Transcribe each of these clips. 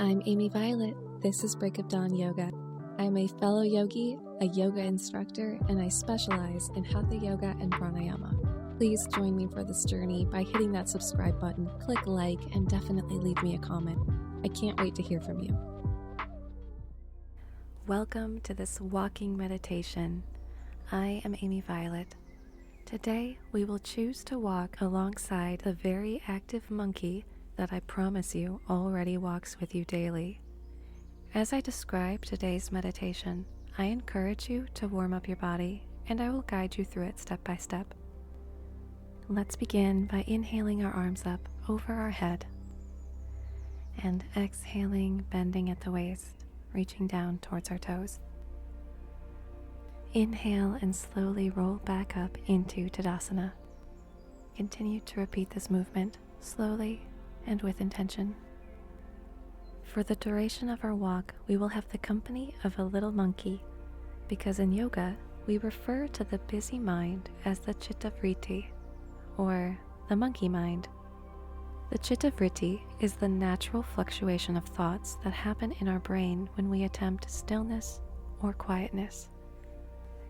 I'm Amy Violet. This is Break of Dawn Yoga. I'm a fellow yogi, a yoga instructor, and I specialize in Hatha Yoga and Pranayama. Please join me for this journey by hitting that subscribe button, click like, and definitely leave me a comment. I can't wait to hear from you. Welcome to this walking meditation. I am Amy Violet. Today, we will choose to walk alongside the very active monkey that I promise you already walks with you daily. As I describe today's meditation, I encourage you to warm up your body, and I will guide you through it step by step. Let's begin by inhaling our arms up over our head and exhaling, bending at the waist, reaching down towards our toes. Inhale and slowly roll back up into Tadasana. Continue to repeat this movement slowly and with intention. For the duration of our walk, we will have the company of a little monkey, because in yoga, we refer to the busy mind as the citta vritti, or the monkey mind. The citta vritti is the natural fluctuation of thoughts that happen in our brain when we attempt stillness or quietness.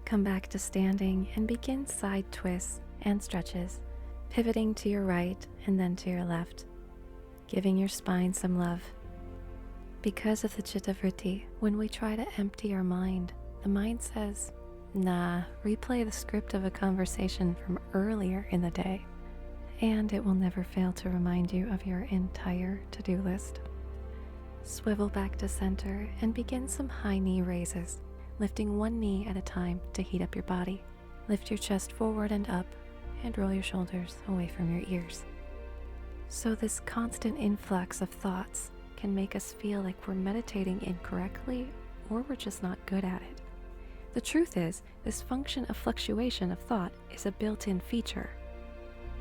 Come back to standing and begin side twists and stretches, pivoting to your right and then to your left, giving your spine some love. Because of the citta vritti, when we try to empty our mind, the mind says, nah, replay the script of a conversation from earlier in the day, and it will never fail to remind you of your entire to-do list. Swivel back to center and begin some high knee raises, lifting one knee at a time to heat up your body. Lift your chest forward and up, and roll your shoulders away from your ears. So this constant influx of thoughts can make us feel like we're meditating incorrectly or we're just not good at it. The truth is, this function of fluctuation of thought is a built-in feature.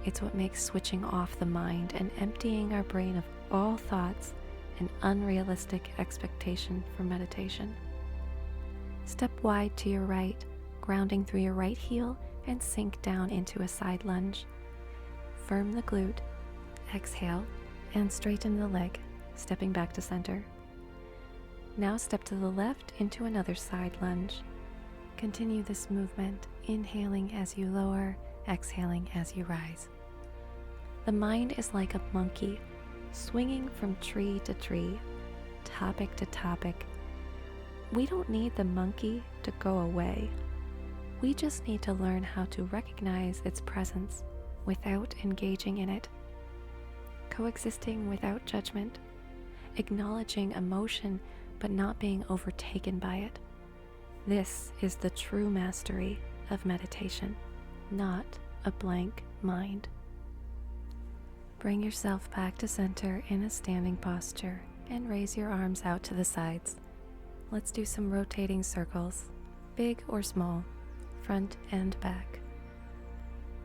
It's what makes switching off the mind and emptying our brain of all thoughts an unrealistic expectation for meditation. Step wide to your right, grounding through your right heel, and sink down into a side lunge. Firm the glute, exhale, and straighten the leg, stepping back to center. Now step to the left into another side lunge. Continue this movement, inhaling as you lower, exhaling as you rise. The mind is like a monkey, swinging from tree to tree, topic to topic. We don't need the monkey to go away. We just need to learn how to recognize its presence without engaging in it, coexisting without judgment, acknowledging emotion but not being overtaken by it. This is the true mastery of meditation, not a blank mind. Bring yourself back to center in a standing posture and raise your arms out to the sides. Let's do some rotating circles, big or small, front and back.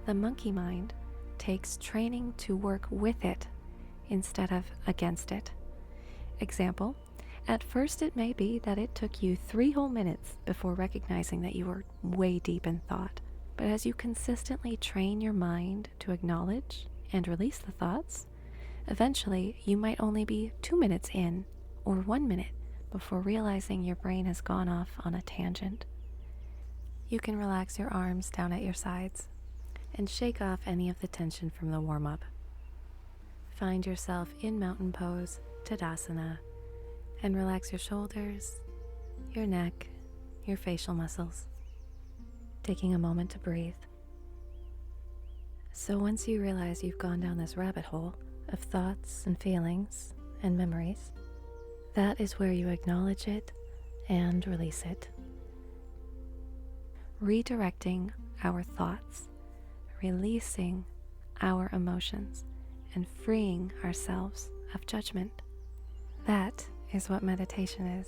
The monkey mind takes training to work with it instead of against it. Example, at first it may be that it took you 3 whole minutes before recognizing that you were way deep in thought. But as you consistently train your mind to acknowledge and release the thoughts, eventually you might only be 2 minutes in or 1 minute before realizing your brain has gone off on a tangent. You can relax your arms down at your sides and shake off any of the tension from the warm-up. Find yourself in mountain pose, Tadasana, and relax your shoulders, your neck, your facial muscles, taking a moment to breathe. So once you realize you've gone down this rabbit hole of thoughts and feelings and memories, that is where you acknowledge it and release it. Redirecting our thoughts, releasing our emotions, and freeing ourselves of judgment. That is what meditation is.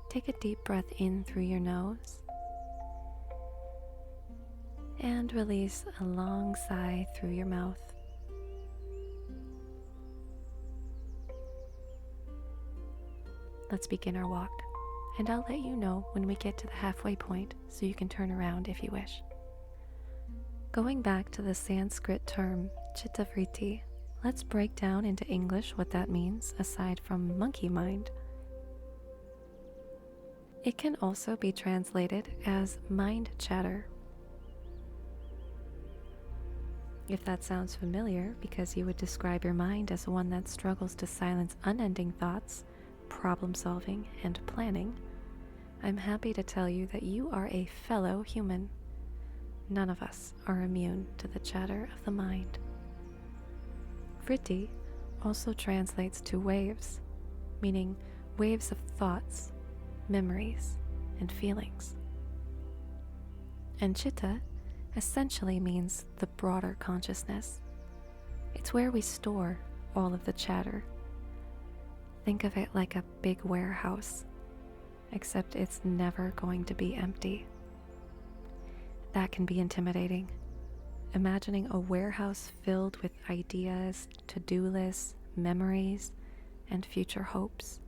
Take a deep breath in through your nose and release a long sigh through your mouth. Let's begin our walk, and I'll let you know when we get to the halfway point so you can turn around if you wish. Going back to the Sanskrit term citta vritti, let's break down into English what that means aside from monkey mind. It can also be translated as mind chatter. If that sounds familiar, because you would describe your mind as one that struggles to silence unending thoughts, problem solving, and planning, I'm happy to tell you that you are a fellow human. None of us are immune to the chatter of the mind. Vritti also translates to waves, meaning waves of thoughts, memories, and feelings. And citta essentially means the broader consciousness. It's where we store all of the chatter. Think of it like a big warehouse, except it's never going to be empty. That can be intimidating. Imagining a warehouse filled with ideas, to-do lists, memories, and future hopes.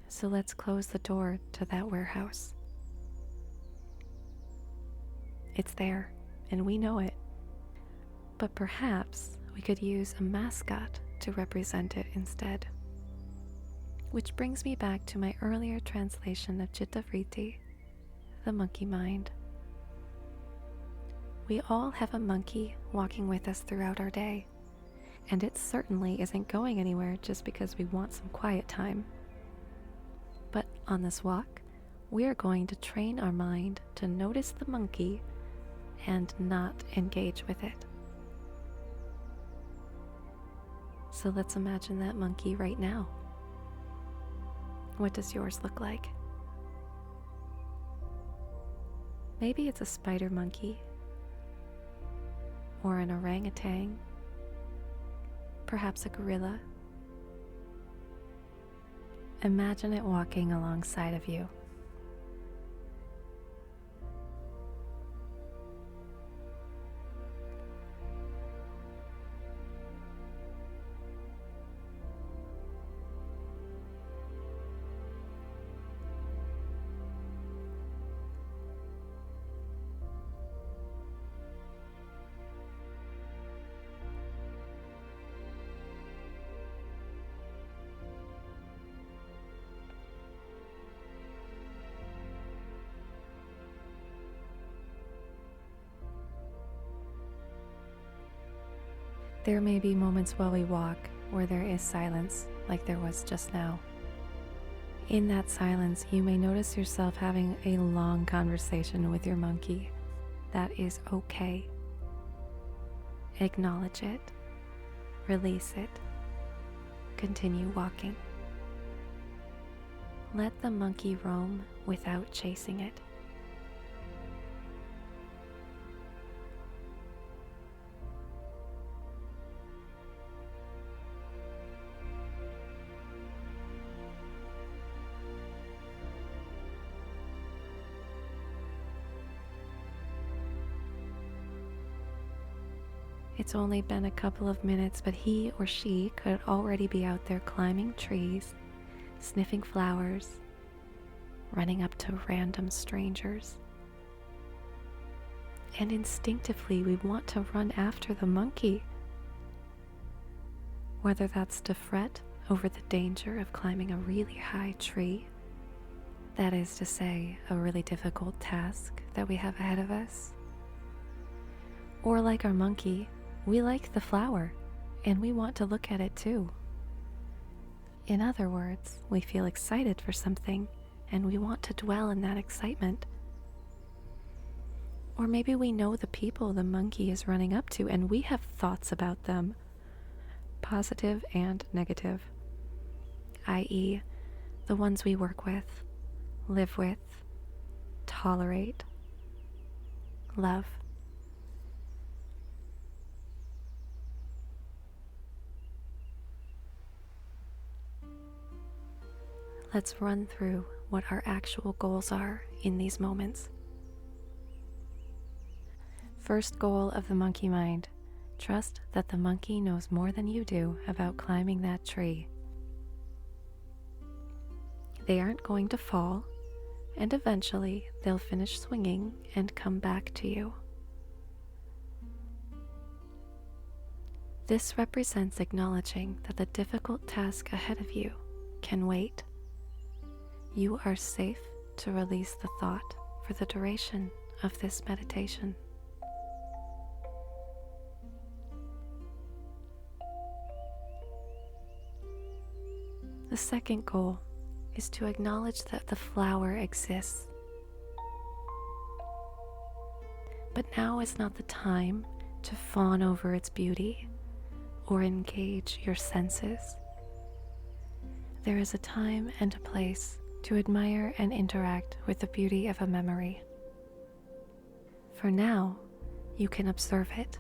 So let's close the door to that warehouse. It's there, and we know it. But perhaps we could use a mascot to represent it instead. Which brings me back to my earlier translation of citta vritti, the monkey mind. We all have a monkey walking with us throughout our day, and it certainly isn't going anywhere just because we want some quiet time. But on this walk, we are going to train our mind to notice the monkey and not engage with it. So let's imagine that monkey right now. What does yours look like? Maybe it's a spider monkey, or an orangutan, perhaps a gorilla. Imagine it walking alongside of you. There may be moments while we walk where there is silence, like there was just now. In that silence, you may notice yourself having a long conversation with your monkey. That is okay. Acknowledge it, release it, continue walking. Let the monkey roam without chasing it. It's only been a couple of minutes, but he or she could already be out there climbing trees, sniffing flowers, running up to random strangers. And instinctively, we want to run after the monkey. Whether that's to fret over the danger of climbing a really high tree, that is to say, a really difficult task that we have ahead of us. Or like our monkey, we like the flower, and we want to look at it too. In other words, we feel excited for something, and we want to dwell in that excitement. Or maybe we know the people the monkey is running up to, and we have thoughts about them, positive and negative, i.e., the ones we work with, live with, tolerate, love. Let's run through what our actual goals are in these moments. First goal of the monkey mind: trust that the monkey knows more than you do about climbing that tree. They aren't going to fall, and eventually they'll finish swinging and come back to you. This represents acknowledging that the difficult task ahead of you can wait. You are safe to release the thought for the duration of this meditation. The second goal is to acknowledge that the flower exists. But now is not the time to fawn over its beauty or engage your senses. There is a time and a place to admire and interact with the beauty of a memory. For now, you can observe it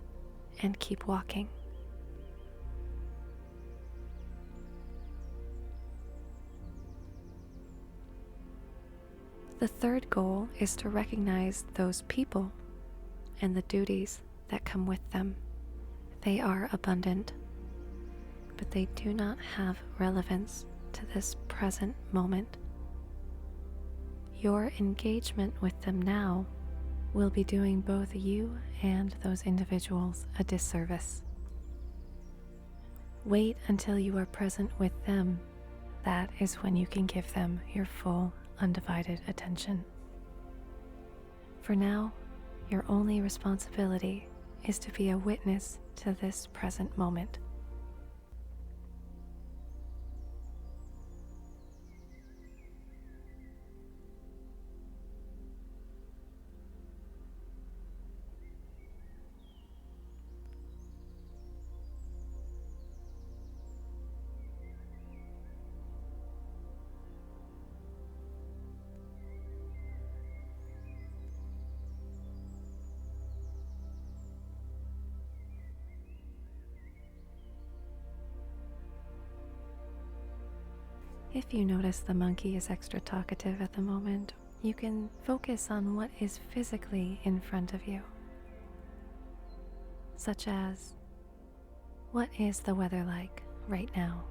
and keep walking. The third goal is to recognize those people and the duties that come with them. They are abundant, but they do not have relevance to this present moment. Your engagement with them now will be doing both you and those individuals a disservice. Wait until you are present with them. That is when you can give them your full, undivided attention. For now, your only responsibility is to be a witness to this present moment. If you notice the monkey is extra talkative at the moment, you can focus on what is physically in front of you, such as, what is the weather like right now?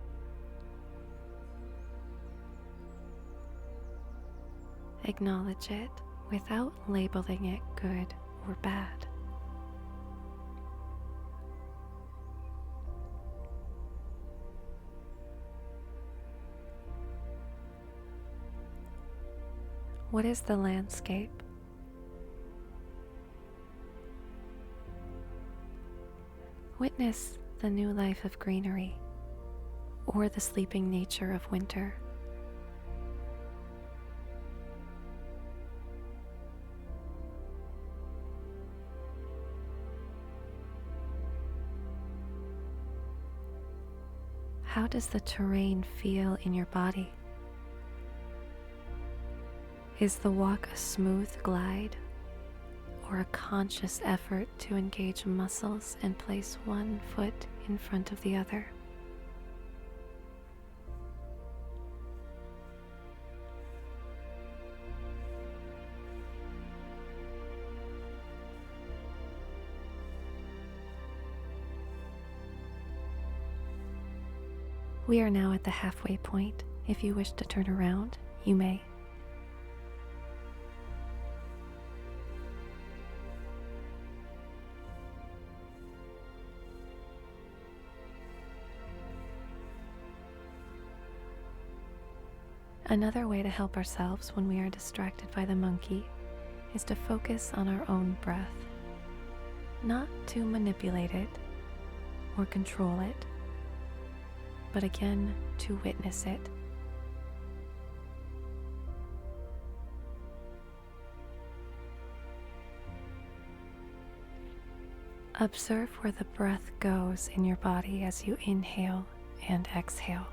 Acknowledge it without labeling it good or bad. What is the landscape? Witness the new life of greenery or the sleeping nature of winter. How does the terrain feel in your body? Is the walk a smooth glide or a conscious effort to engage muscles and place one foot in front of the other? We are now at the halfway point. If you wish to turn around, you may. Another way to help ourselves when we are distracted by the monkey is to focus on our own breath, not to manipulate it or control it, but again to witness it. Observe where the breath goes in your body as you inhale and exhale.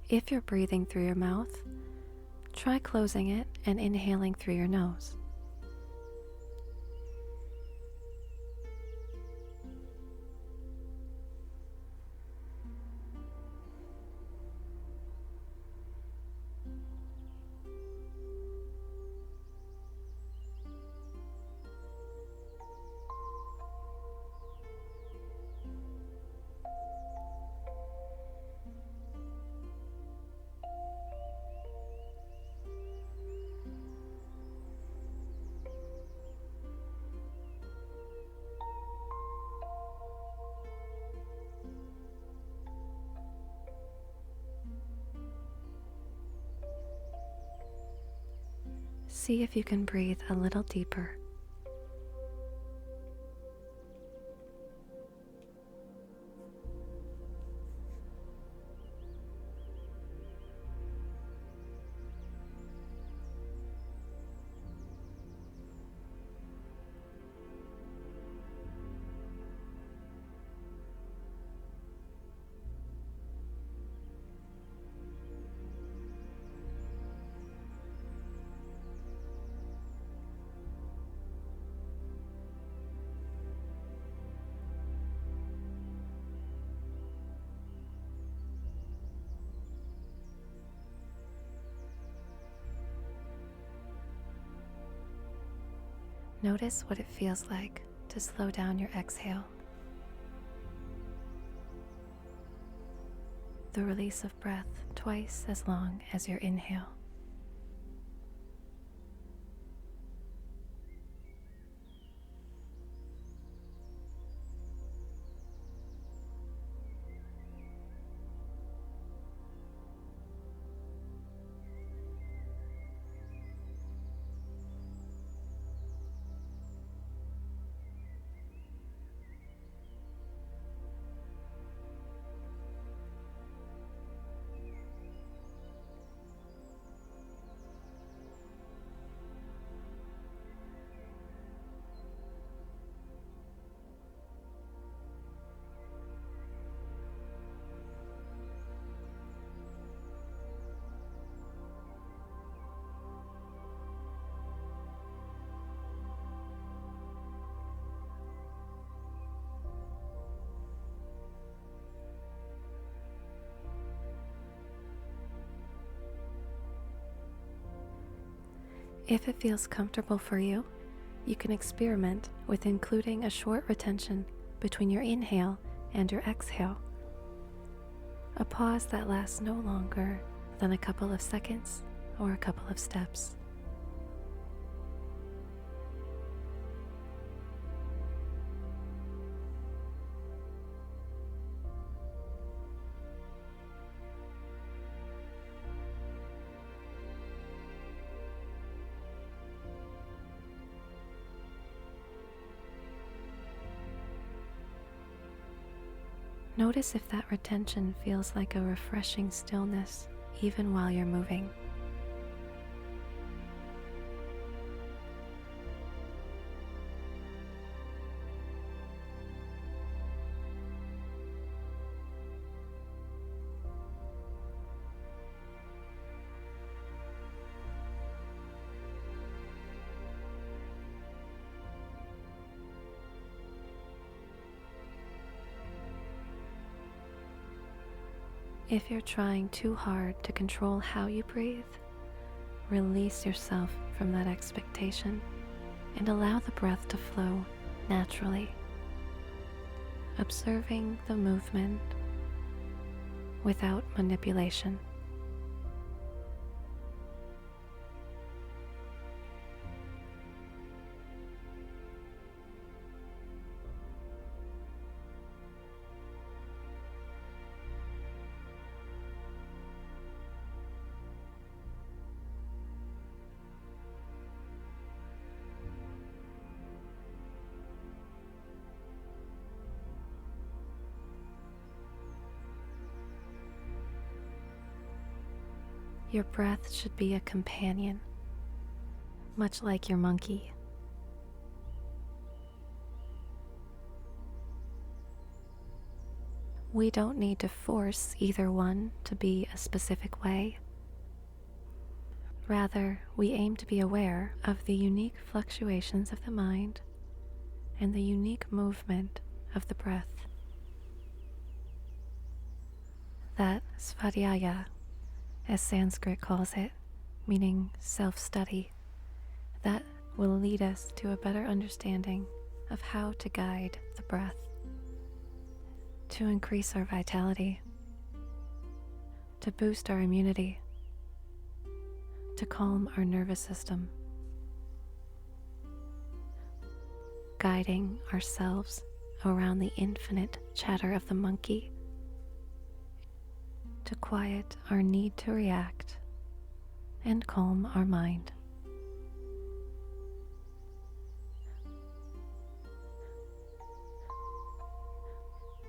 If you're breathing through your mouth, try closing it and inhaling through your nose. See if you can breathe a little deeper. Notice what it feels like to slow down your exhale. The release of breath twice as long as your inhale. If it feels comfortable for you, you can experiment with including a short retention between your inhale and your exhale. A pause that lasts no longer than a couple of seconds or a couple of steps. Notice if that retention feels like a refreshing stillness even while you're moving. If you're trying too hard to control how you breathe, release yourself from that expectation and allow the breath to flow naturally, observing the movement without manipulation. Your breath should be a companion, much like your monkey. We don't need to force either one to be a specific way. Rather, we aim to be aware of the unique fluctuations of the mind and the unique movement of the breath. That svadhyaya, as Sanskrit calls it, meaning self-study, that will lead us to a better understanding of how to guide the breath, to increase our vitality, to boost our immunity, to calm our nervous system, guiding ourselves around the infinite chatter of the monkey, to quiet our need to react and calm our mind.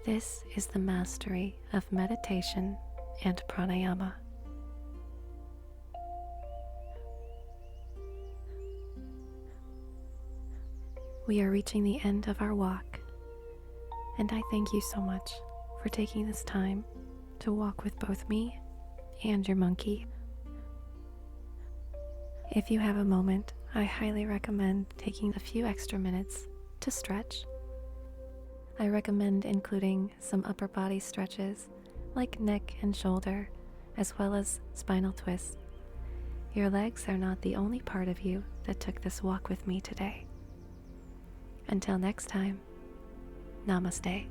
This is the mastery of meditation and pranayama. We are reaching the end of our walk, and I thank you so much for taking this time to walk with both me and your monkey. If you have a moment, I highly recommend taking a few extra minutes to stretch. I recommend including some upper body stretches like neck and shoulder, as well as spinal twists. Your legs are not the only part of you that took this walk with me today. Until next time, namaste.